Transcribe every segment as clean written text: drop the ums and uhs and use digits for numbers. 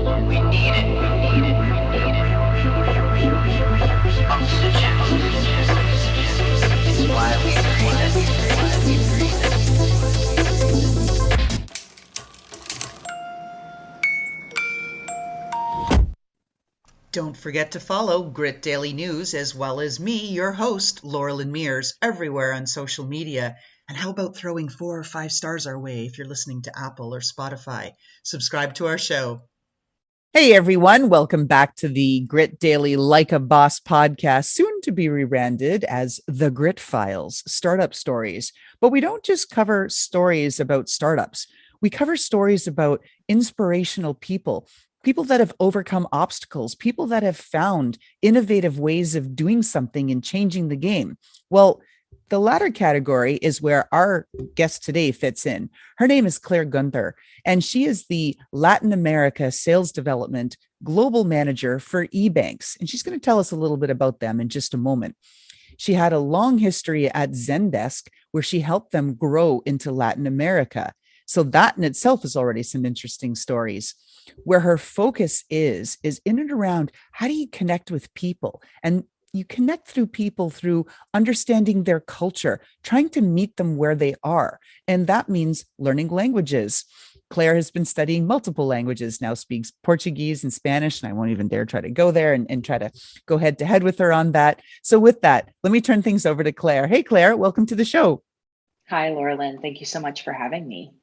We need it. Oxygen. It's why we breathe. Don't forget to follow Grit Daily News as well as me, your host, Loralyn Mears, everywhere on social media. And how about throwing 4 or 5 stars our way if you're listening to Apple or Spotify? Subscribe to our show. Hey everyone, welcome back to the Grit Daily Like a Boss podcast, soon to be rebranded as The Grit Files, Startup Stories. But we don't just cover stories about startups. We cover stories about inspirational people that have overcome obstacles, people that have found innovative ways of doing something and changing the game. Well, the latter category is where our guest today fits in. Her name is Claire Gunter, and she is the Latin America Sales Development Global Manager for eBanX. And she's going to tell us a little bit about them in just a moment. She had a long history at ZenDesk, where she helped them grow into Latin America. So that in itself is already some interesting stories. Where her focus is in and around how do you connect with people? And you connect through people through understanding their culture, trying to meet them where they are. And that means learning languages. Claire has been studying multiple languages, now speaks Portuguese and Spanish, and I won't even dare try to go there and try to go head to head with her on that. So with that, let me turn things over to Claire. Hey, Claire, welcome to the show. Hi, Loralyn. Thank you so much for having me.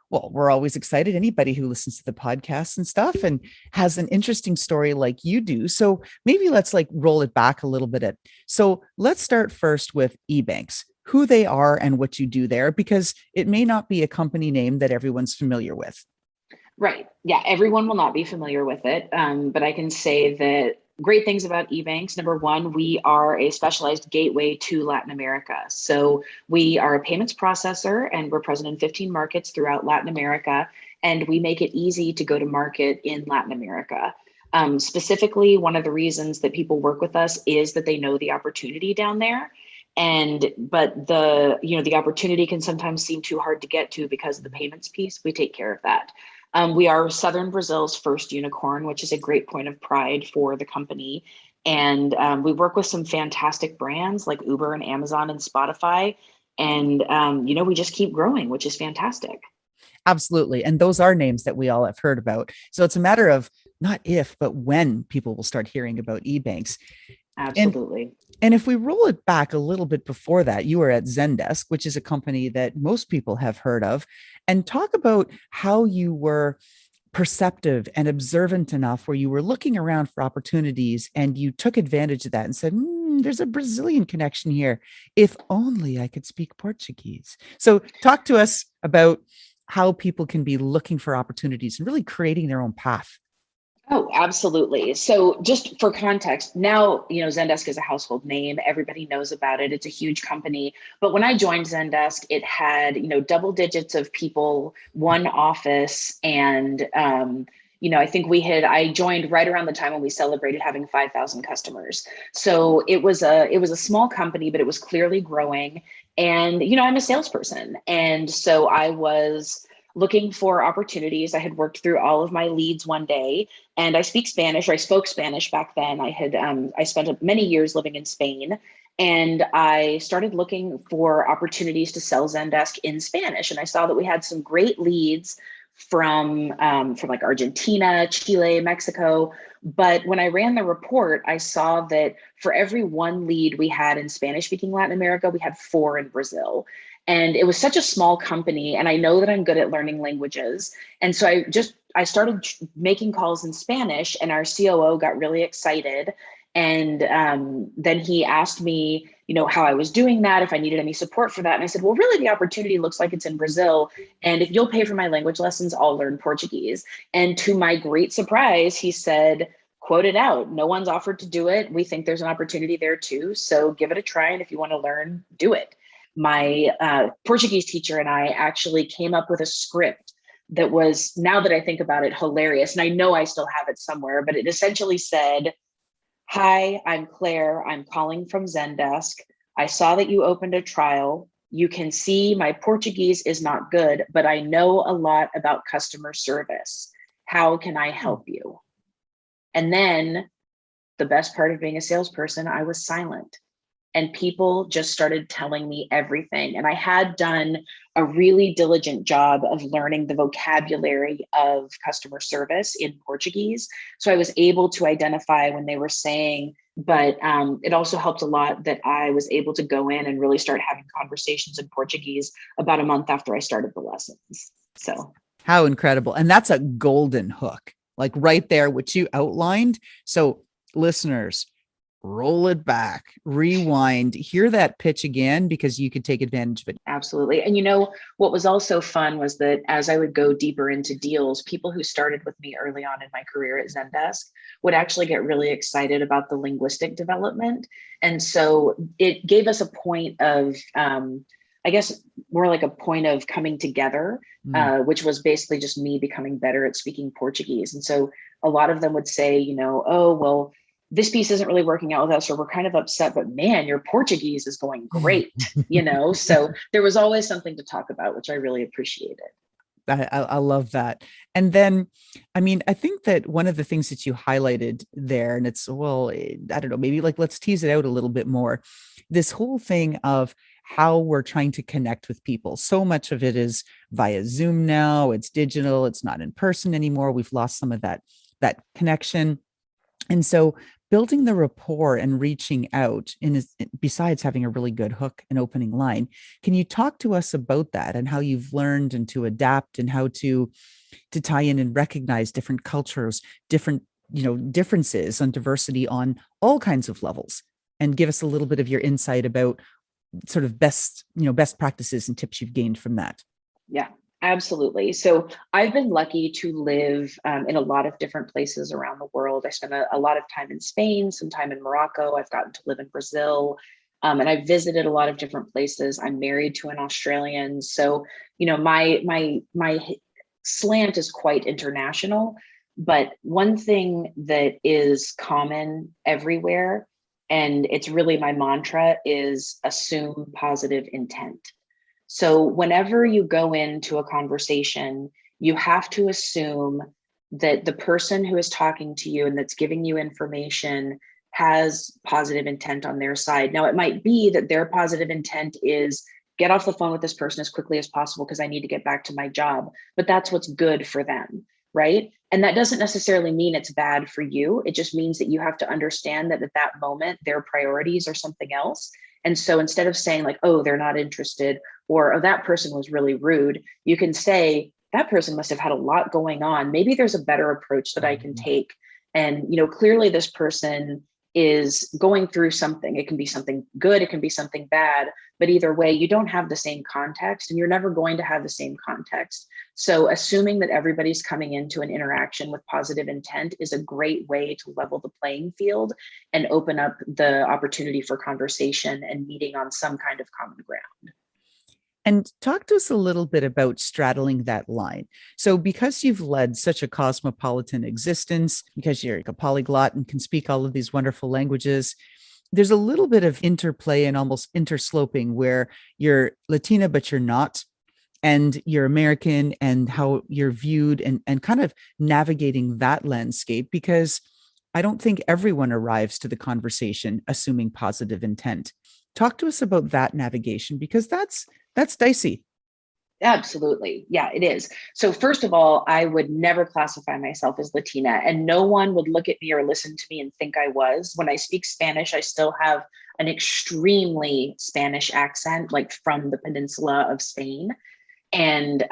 Well, we're always excited. Anybody who listens to the podcast and stuff and has an interesting story like you do. So maybe let's roll it back a little bit. So let's start first with eBanX, who they are and what you do there, because it may not be a company name that everyone's familiar with. Right. Yeah, everyone will not be familiar with it. But I can say that great things about eBanX. Number one, we are a specialized gateway to Latin America. So we are a payments processor and we're present in 15 markets throughout Latin America. And we make it easy to go to market in Latin America. Specifically, one of the reasons that people work with us is that they know the opportunity down there. But the opportunity can sometimes seem too hard to get to because of the payments piece. We take care of that. We are Southern Brazil's first unicorn, which is a great point of pride for the company. And we work with some fantastic brands like Uber and Amazon and Spotify. And, we just keep growing, which is fantastic. Absolutely. And those are names that we all have heard about. So it's a matter of not if, but when people will start hearing about eBanX. Absolutely. And if we roll it back a little bit before that, you were at ZenDesk, which is a company that most people have heard of, and talk about how you were perceptive and observant enough where you were looking around for opportunities and you took advantage of that and said, there's a Brazilian connection here. If only I could speak Portuguese. So talk to us about how people can be looking for opportunities and really creating their own path. Oh, absolutely. So just for context, now, ZenDesk is a household name. Everybody knows about it. It's a huge company. But when I joined ZenDesk, it had, double digits of people, one office. And, I think I joined right around the time when we celebrated having 5,000 customers. So it was a small company, but it was clearly growing. And, I'm a salesperson. And so I was looking for opportunities. I had worked through all of my leads one day, and I speak Spanish, or I spoke Spanish back then. I spent many years living in Spain, and I started looking for opportunities to sell ZenDesk in Spanish. And I saw that we had some great leads from like Argentina, Chile, Mexico. But when I ran the report, I saw that for every one lead we had in Spanish-speaking Latin America, we had 4 in Brazil. And it was such a small company, and I know that I'm good at learning languages. And so I started making calls in Spanish, and our COO got really excited. And then he asked me, how I was doing that, if I needed any support for that. And I said, well, really, the opportunity looks like it's in Brazil. And if you'll pay for my language lessons, I'll learn Portuguese. And to my great surprise, he said, quote it out. No one's offered to do it. We think there's an opportunity there too. So give it a try. And if you want to learn, do it. My Portuguese teacher and I actually came up with a script that was, now that I think about it, hilarious. And I know I still have it somewhere, but it essentially said, "Hi, I'm Claire. I'm calling from ZenDesk. I saw that you opened a trial. You can see my Portuguese is not good, but I know a lot about customer service. How can I help you? And then the best part of being a salesperson, I was silent. And people just started telling me everything. And I had done a really diligent job of learning the vocabulary of customer service in Portuguese. So I was able to identify when they were saying, but it also helped a lot that I was able to go in and really start having conversations in Portuguese about a month after I started the lessons. So how incredible. And that's a golden hook, like right there, which you outlined. So listeners, roll it back, rewind, hear that pitch again, because you could take advantage of it. Absolutely. And what was also fun was that as I would go deeper into deals, people who started with me early on in my career at ZenDesk would actually get really excited about the linguistic development. And so it gave us a point of, I guess, more like a point of coming together, which was basically just me becoming better at speaking Portuguese. And so a lot of them would say, oh, well, this piece isn't really working out with us, or we're kind of upset, but man, your Portuguese is going great, So there was always something to talk about, which I really appreciated. I love that. And then, I mean, I think that one of the things that you highlighted there, and it's, well, I don't know, maybe like, let's tease it out a little bit more. This whole thing of how we're trying to connect with people. So much of it is via Zoom now. It's digital. It's not in person anymore. We've lost some of that connection. And so building the rapport and reaching out, besides having a really good hook and opening line, can you talk to us about that and how you've learned and to adapt and how to tie in and recognize different cultures, different, differences and diversity on all kinds of levels, and give us a little bit of your insight about sort of best practices and tips you've gained from that? Yeah. Absolutely. So I've been lucky to live in a lot of different places around the world. I spent a lot of time in Spain, some time in Morocco. I've gotten to live in Brazil, and I've visited a lot of different places. I'm married to an Australian, so my slant is quite international. But one thing that is common everywhere, and it's really my mantra, is assume positive intent. So whenever you go into a conversation, you have to assume that the person who is talking to you and that's giving you information has positive intent on their side. Now, it might be that their positive intent is get off the phone with this person as quickly as possible because I need to get back to my job, but that's what's good for them, right? And that doesn't necessarily mean it's bad for you. It just means that you have to understand that at that moment, their priorities are something else. And so instead of saying like, oh, they're not interested, or oh, that person was really rude, you can say that person must have had a lot going on. Maybe there's a better approach that I can take. And, clearly this person is going through something. It can be something good, it can be something bad, but either way, you don't have the same context and you're never going to have the same context. So assuming that everybody's coming into an interaction with positive intent is a great way to level the playing field and open up the opportunity for conversation and meeting on some kind of common ground. And talk to us a little bit about straddling that line. So because you've led such a cosmopolitan existence, because you're a polyglot and can speak all of these wonderful languages, there's a little bit of interplay and almost intersloping where you're Latina, but you're not, and you're American, and how you're viewed, and kind of navigating that landscape, because I don't think everyone arrives to the conversation assuming positive intent. Talk to us about that navigation, because that's dicey. Absolutely. Yeah, it is. So first of all, I would never classify myself as Latina, and no one would look at me or listen to me and think I was. When I speak Spanish, I still have an extremely Spanish accent, like from the peninsula of Spain. And,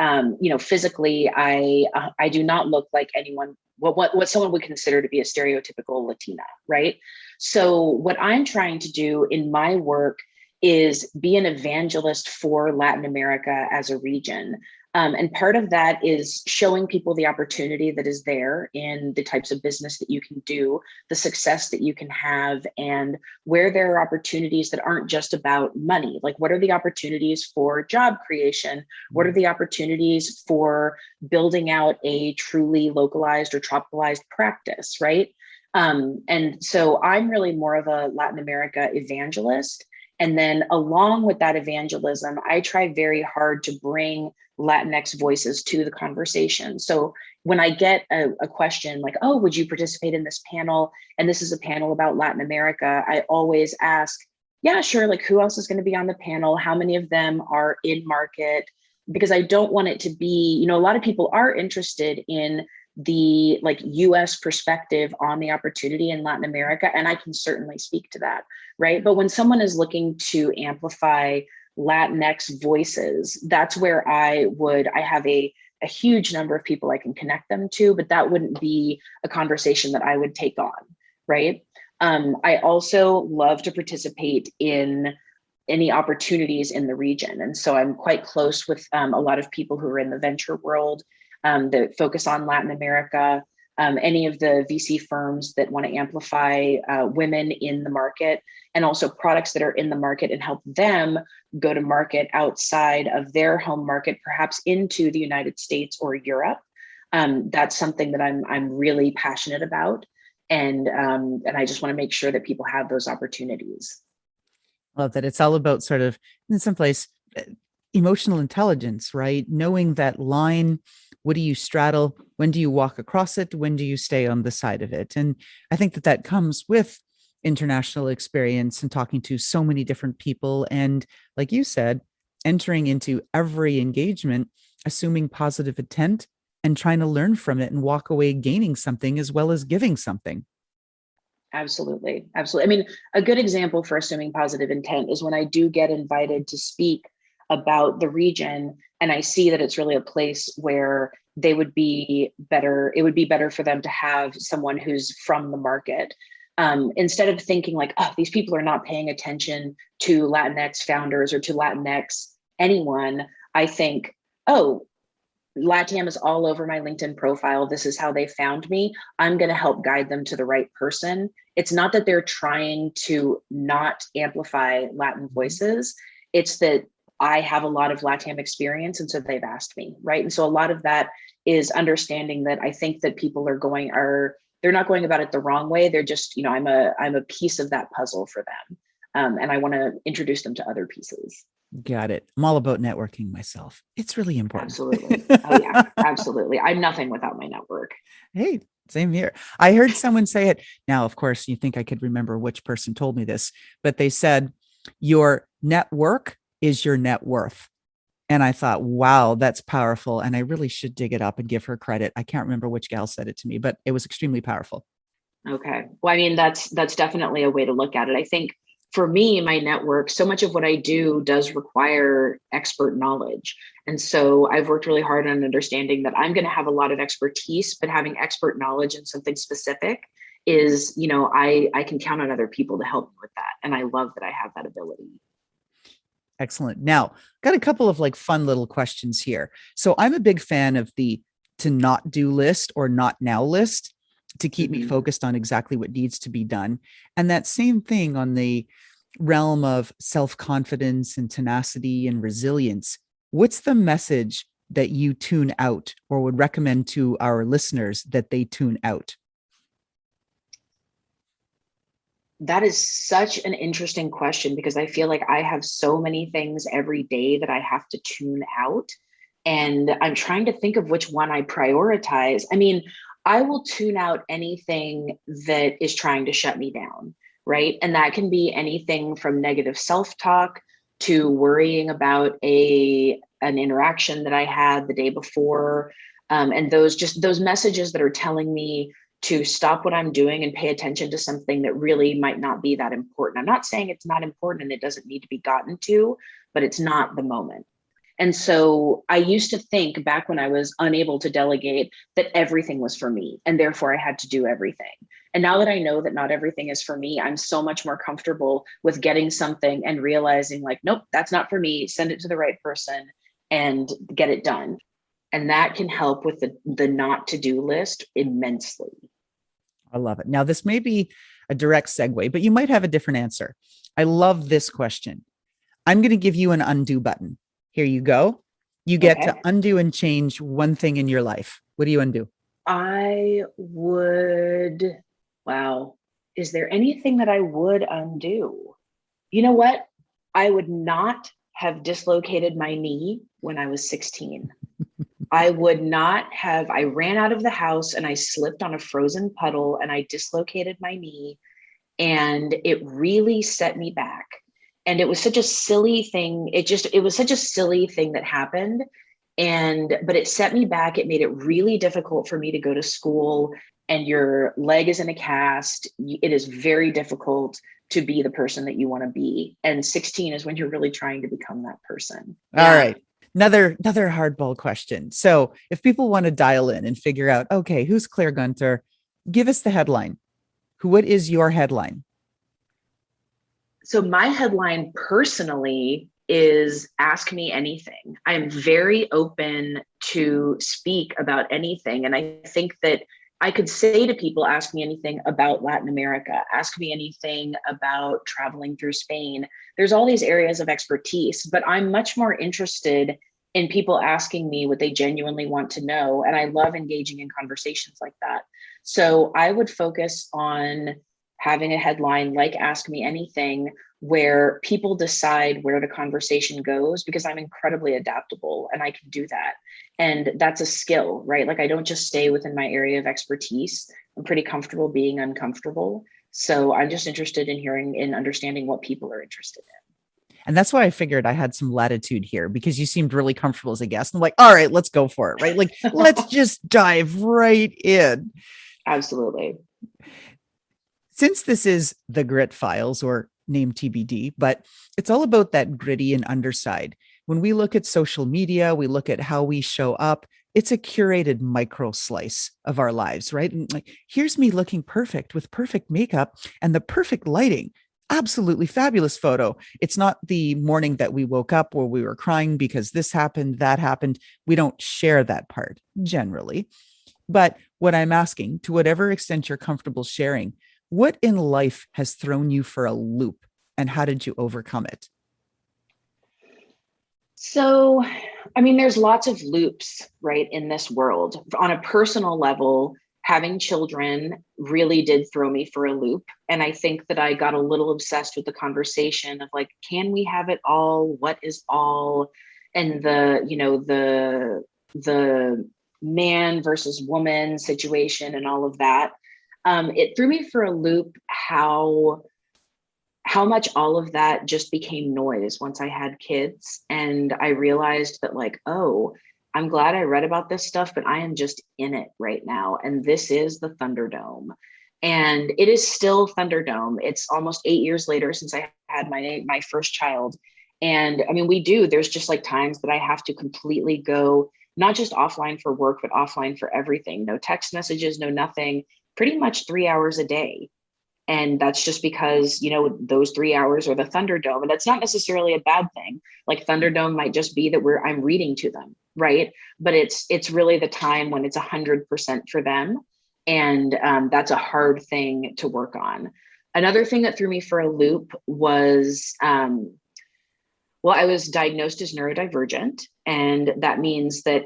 physically, I do not look like anyone, what someone would consider to be a stereotypical Latina, right? So what I'm trying to do in my work is be an evangelist for Latin America as a region. And part of that is showing people the opportunity that is there in the types of business that you can do, the success that you can have, and where there are opportunities that aren't just about money. Like, what are the opportunities for job creation? What are the opportunities for building out a truly localized or tropicalized practice, right? And so I'm really more of a Latin America evangelist. And then along with that evangelism, I try very hard to bring Latinx voices to the conversation. So when I get a question like, oh, would you participate in this panel? And this is a panel about Latin America, I always ask, yeah, sure. Like, who else is going to be on the panel? How many of them are in market? Because I don't want it to be, a lot of people are interested in the like US perspective on the opportunity in Latin America. And I can certainly speak to that, right? But when someone is looking to amplify Latinx voices, that's where I have a huge number of people I can connect them to, but that wouldn't be a conversation that I would take on, right? I also love to participate in any opportunities in the region. And so I'm quite close with a lot of people who are in the venture world that focus on Latin America, any of the VC firms that want to amplify women in the market, and also products that are in the market and help them go to market outside of their home market, perhaps into the United States or Europe. That's something that I'm really passionate about. And I just want to make sure that people have those opportunities. Love that. It's all about sort of, in some place, emotional intelligence, right? Knowing that line. What do you straddle? When do you walk across it? When do you stay on the side of it? And I think that comes with international experience and talking to so many different people. And like you said, entering into every engagement, assuming positive intent and trying to learn from it and walk away gaining something as well as giving something. Absolutely. Absolutely. I mean, a good example for assuming positive intent is when I do get invited to speak about the region and I see that it's really a place where they would be better. It would be better for them to have someone who's from the market. Instead of thinking like, oh, these people are not paying attention to Latinx founders or to Latinx anyone, I think, oh, LATAM is all over my LinkedIn profile. This is how they found me. I'm going to help guide them to the right person. It's not that they're trying to not amplify Latin voices. It's that I have a lot of LATAM experience. And so they've asked me, right? And so a lot of that is understanding that I think that people they're not going about it the wrong way. They're just, I'm a piece of that puzzle for them. And I want to introduce them to other pieces. Got it. I'm all about networking myself. It's really important. Absolutely. Oh yeah, absolutely. I'm nothing without my network. Hey, same here. I heard someone say it. Now, of course, you think I could remember which person told me this, but they said, your network is your net worth. And I thought, wow, that's powerful. And I really should dig it up and give her credit. I can't remember which gal said it to me, but it was extremely powerful. Okay. Well, I mean, that's definitely a way to look at it. I think for me, my network, so much of what I do does require expert knowledge. And so I've worked really hard on understanding that I'm going to have a lot of expertise, but having expert knowledge in something specific is, I can count on other people to help me with that. And I love that I have that ability. Excellent. Now, got a couple of like fun little questions here. So I'm a big fan of the to not do list or not now list to keep me focused on exactly what needs to be done. And that same thing on the realm of self-confidence and tenacity and resilience. What's the message that you tune out or would recommend to our listeners that they tune out? That is such an interesting question because I feel like I have so many things every day that I have to tune out. And I'm trying to think of which one I prioritize. I mean, I will tune out anything that is trying to shut me down, right? And that can be anything from negative self-talk to worrying about an interaction that I had the day before. And those messages that are telling me to stop what I'm doing and pay attention to something that really might not be that important. I'm not saying it's not important and it doesn't need to be gotten to, but it's not the moment. And so I used to think back when I was unable to delegate that everything was for me and therefore I had to do everything. And now that I know that not everything is for me, I'm so much more comfortable with getting something and realizing like, nope, that's not for me. Send it to the right person and get it done. And that can help with the not to do list immensely. I love it. Now, this may be a direct segue, but you might have a different answer. I love this question. I'm going to give you an undo button. Here you go. You get to undo and change one thing in your life. What do you undo? Wow. Is there anything that I would undo? You know what? I would not have dislocated my knee when I was 16. I would not have, I ran out of the house and I slipped on a frozen puddle and I dislocated my knee, and it really set me back. And it was such a silly thing. It was such a silly thing that happened. But it set me back. It made it really difficult for me to go to school, and your leg is in a cast. It is very difficult to be the person that you want to be. And 16 is when you're really trying to become that person. All right. Another hardball question. So if people want to dial in and figure out, okay, who's Claire Gunter? Give us the headline. What is your headline? So my headline personally is Ask Me Anything. I am very open to speak about anything. And I think that I could say to people, ask me anything about Latin America, ask me anything about traveling through Spain. There's all these areas of expertise, but I'm much more interested in people asking me what they genuinely want to know. And I love engaging in conversations like that. So I would focus on having a headline like Ask Me Anything, where people decide where the conversation goes, because I'm incredibly adaptable and I can do that. And that's a skill, right? Like I don't just stay within my area of expertise. I'm pretty comfortable being uncomfortable. So I'm just interested in hearing and understanding what people are interested in. And that's why I figured I had some latitude here, because you seemed really comfortable as a guest. I'm like, all right, let's go for it, right? Like, let's just dive right in. Absolutely. Since this is the Grit Files, or name TBD, but it's all about that gritty and underside. When we look at social media, we look at how we show up. It's a curated micro slice of our lives, right? And like, here's me looking perfect with perfect makeup and the perfect lighting. Absolutely fabulous photo. It's not the morning that we woke up where we were crying because this happened, that happened. We don't share that part generally. But what I'm asking, to whatever extent you're comfortable sharing, what in life has thrown you for a loop, and how did you overcome it? So, I mean, there's lots of loops, right, in this world. On a personal level, having children really did throw me for a loop. And I think that I got a little obsessed with the conversation of like, can we have it all? What is all? And the man versus woman situation and all of that. It threw me for a loop how much all of that just became noise once I had kids. And I realized that like, oh, I'm glad I read about this stuff, but I am just in it right now. And this is the Thunderdome. And it is still Thunderdome. It's almost 8 years later since I had my first child. And I mean, there's just like times that I have to completely go, not just offline for work, but offline for everything. No text messages, no nothing, pretty much 3 hours a day. And that's just because, those 3 hours are the Thunderdome. And that's not necessarily a bad thing. Like Thunderdome might just be that I'm reading to them, right? But it's really the time when it's 100% for them. And that's a hard thing to work on. Another thing that threw me for a loop was, I was diagnosed as neurodivergent. And that means that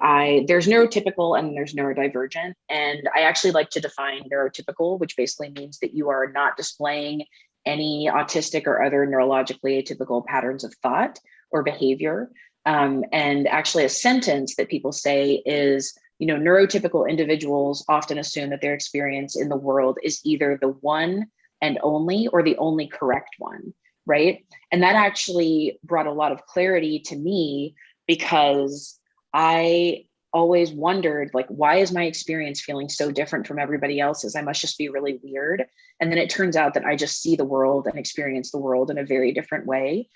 there's neurotypical and there's neurodivergent. And I actually like to define neurotypical, which basically means that you are not displaying any autistic or other neurologically atypical patterns of thought or behavior. And actually a sentence that people say is, neurotypical individuals often assume that their experience in the world is either the one and only or the only correct one, right? And that actually brought a lot of clarity to me, because I always wondered, like, why is my experience feeling so different from everybody else's? I must just be really weird. And then it turns out that I just see the world and experience the world in a very different way.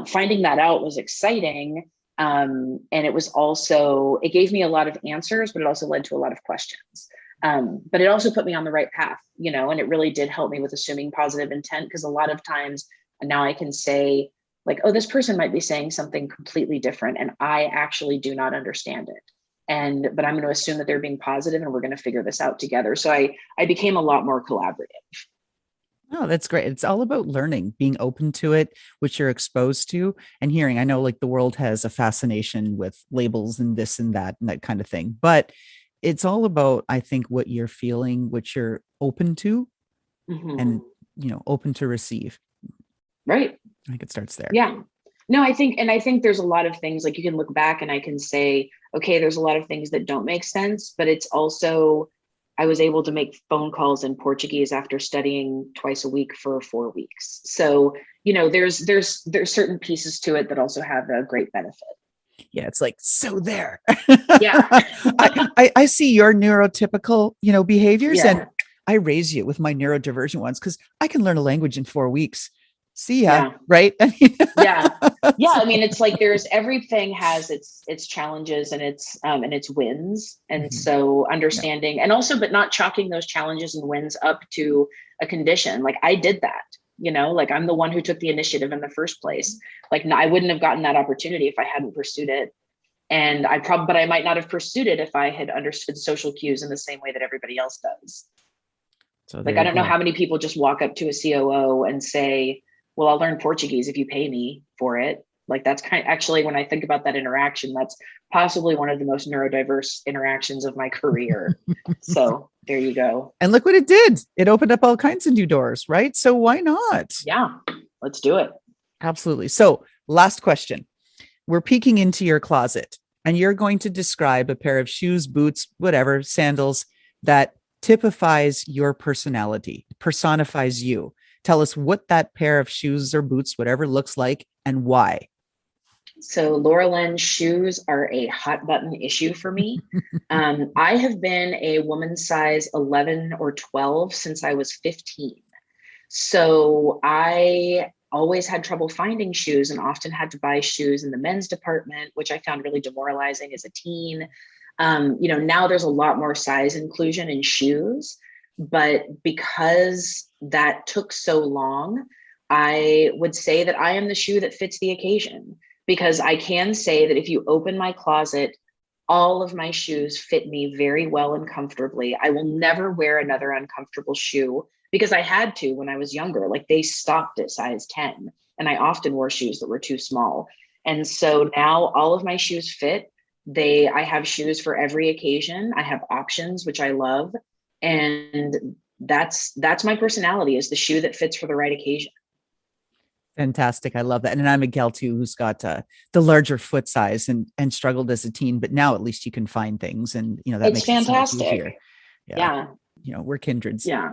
Finding that out was exciting. And it gave me a lot of answers, but it also led to a lot of questions. But it also put me on the right path, and it really did help me with assuming positive intent, because a lot of times now I can say, like, oh, this person might be saying something completely different and I actually do not understand it. But I'm going to assume that they're being positive and we're going to figure this out together. So I became a lot more collaborative. Oh, that's great. It's all about learning, being open to it, which you're exposed to, and hearing. I know like the world has a fascination with labels and this and that kind of thing, but it's all about, I think, what you're feeling, what you're open to, and, open to receive. Right. I think it starts there. Yeah. No, I think there's a lot of things like you can look back and I can say, okay, there's a lot of things that don't make sense, but it's also, I was able to make phone calls in Portuguese after studying twice a week for 4 weeks. So, there's certain pieces to it that also have a great benefit. Yeah, it's like, so there. Yeah. I see your neurotypical, behaviors, Yeah. and I raise you with my neurodivergent ones because I can learn a language in 4 weeks. See ya, Yeah. right? Yeah. I mean, it's like everything has its challenges and its wins. And so understanding and also, but not chalking those challenges and wins up to a condition. Like I did that, like I'm the one who took the initiative in the first place. Like I wouldn't have gotten that opportunity if I hadn't pursued it. And but I might not have pursued it if I had understood social cues in the same way that everybody else does. So like, I don't know how many people just walk up to a COO and say, well, I'll learn Portuguese if you pay me for it. Like that's actually, when I think about that interaction, that's possibly one of the most neurodiverse interactions of my career. So there you go. And look what it did. It opened up all kinds of new doors, right? So why not? Yeah, let's do it. Absolutely. So last question. We're peeking into your closet and you're going to describe a pair of shoes, boots, whatever, sandals that typifies your personality, personifies you. Tell us what that pair of shoes or boots, whatever, looks like and why. So Loralyn, shoes are a hot button issue for me. I have been a woman's size 11 or 12 since I was 15. So I always had trouble finding shoes and often had to buy shoes in the men's department, which I found really demoralizing as a teen. Now there's a lot more size inclusion in shoes, but because that took so long, I would say that I am the shoe that fits the occasion, because I can say that if you open my closet, all of my shoes fit me very well and comfortably. I will never wear another uncomfortable shoe because I had to when I was younger. Like they stopped at size 10 and I often wore shoes that were too small. And so now all of my shoes fit. I have shoes for every occasion. I have options, which I love. And that's my personality, is the shoe that fits for the right occasion. Fantastic. I love that. And I'm a gal too, who's got the larger foot size and struggled as a teen, but now at least you can find things and, that it's makes fantastic. It so much easier. Yeah. We're kindreds. Yeah.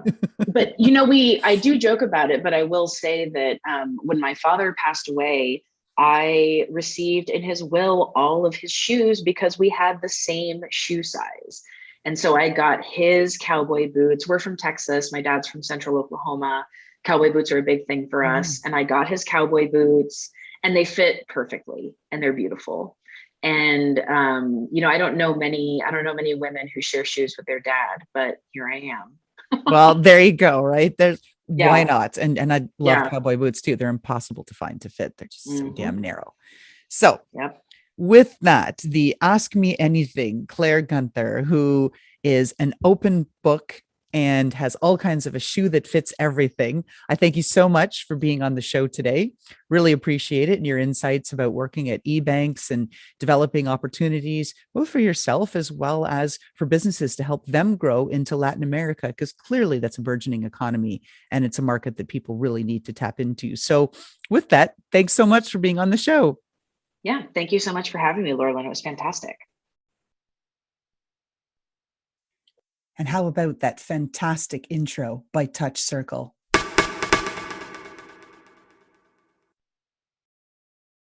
But, I do joke about it, but I will say that when my father passed away, I received in his will all of his shoes because we had the same shoe size. And so I got his cowboy boots. We're from Texas. My dad's from Central Oklahoma. Cowboy boots are a big thing for us. And I got his cowboy boots and they fit perfectly and they're beautiful. And, I don't know many women who share shoes with their dad, but here I am. Well, there you go. Right. Why not? And I love cowboy boots too. They're impossible to find to fit. They're just so damn narrow. So with that, the Ask Me Anything, Claire Gunter, who is an open book and has all kinds of a shoe that fits everything. I thank you so much for being on the show today. Really appreciate it and your insights about working at eBanX and developing opportunities, both for yourself as well as for businesses to help them grow into Latin America, because clearly that's a burgeoning economy and it's a market that people really need to tap into. So with that, thanks so much for being on the show. Yeah, thank you so much for having me, Loralyn. It was fantastic. And how about that fantastic intro by Touch Circle?